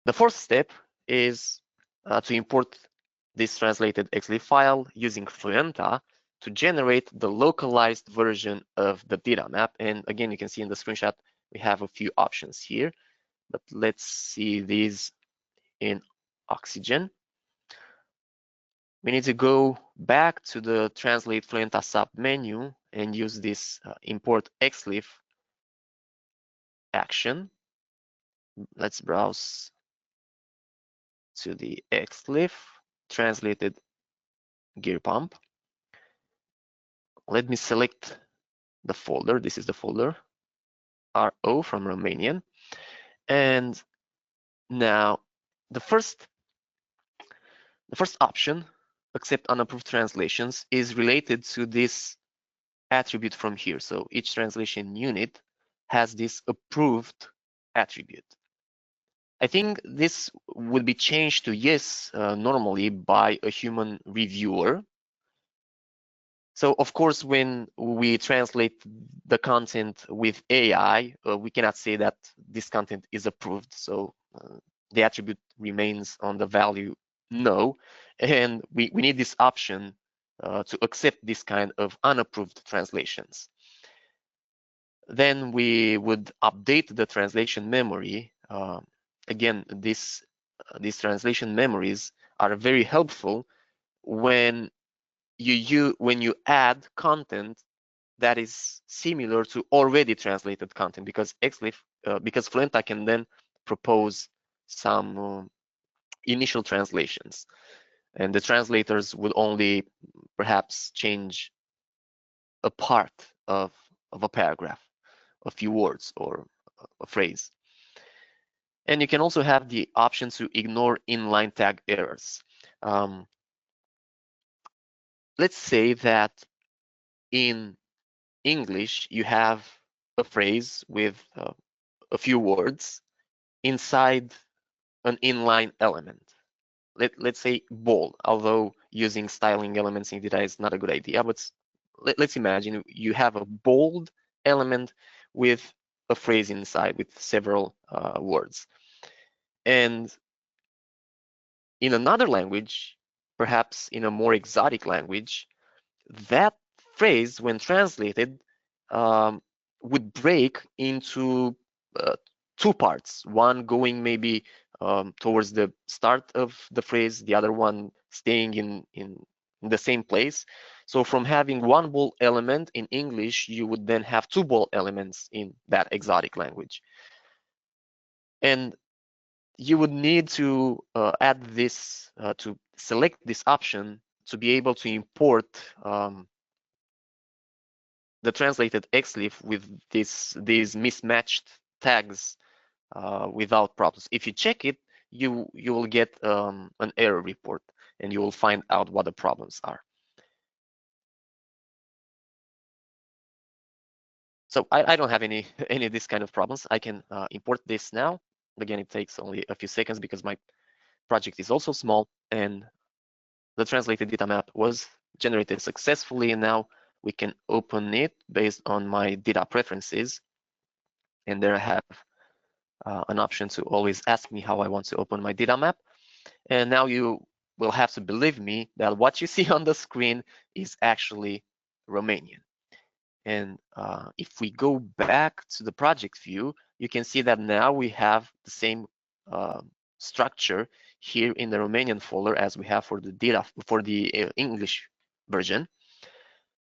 The fourth step is to import this translated XLIFF file using Fluenta to generate the localized version of the data map. And again, you can see in the screenshot, we have a few options here, but let's see these in Oxygen. We need to go back to the Translate Fluenta sub menu and use this import XLIFF action. Let's browse to the XLIFF translated gear pump. Let me select the folder. This is the folder RO from Romanian. And now the first option, accept unapproved translations, is related to this attribute from here. So each translation unit has this approved attribute. I think this would be changed to yes normally by a human reviewer. So of course, when we translate the content with AI, we cannot say that this content is approved. So the attribute remains on the value no, and we need this option to accept this kind of unapproved translations. Then we would update the translation memory. Again, these translation memories are very helpful when you add content that is similar to already translated content, because XLIFF, because Fluenta can then propose some initial translations, and the translators would only perhaps change a part of a paragraph, a few words or a phrase. And you can also have the option to ignore inline tag errors. Let's say that in English you have a phrase with a few words inside an inline element. Let's say bold, although using styling elements in data is not a good idea, but let's imagine you have a bold element with a phrase inside with several words. And in another language, perhaps in a more exotic language, that phrase, when translated, would break into two parts, one going maybe towards the start of the phrase, the other one staying in the same place. So from having one bold element in English, you would then have two bold elements in that exotic language. And you would need to add this, to select this option to be able to import the translated XLIFF with these mismatched tags without problems. If you check it, you will get an error report, and you will find out what the problems are. So I don't have any of this kind of problems. I can import this now. Again, it takes only a few seconds because my project is also small, and the translated data map was generated successfully, and now we can open it based on my data preferences. And there I have an option to always ask me how I want to open my data map. And now you will have to believe me that what you see on the screen is actually Romanian. And if we go back to the project view, you can see that now we have the same structure here in the Romanian folder as we have for the data for the English version.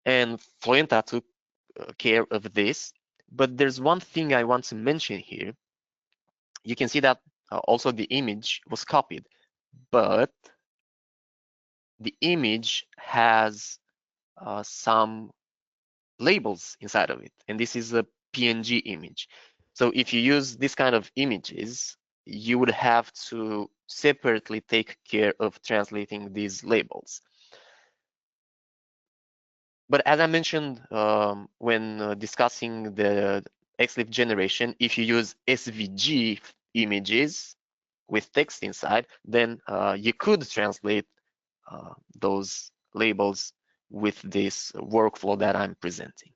And Fluenta took care of this. But there's one thing I want to mention here. You can see that also the image was copied, but the image has some labels inside of it, and this is a PNG image. So if you use this kind of images, you would have to separately take care of translating these labels. But as I mentioned when discussing the XLIFF generation, if you use SVG images with text inside, then you could translate those labels with this workflow that I'm presenting.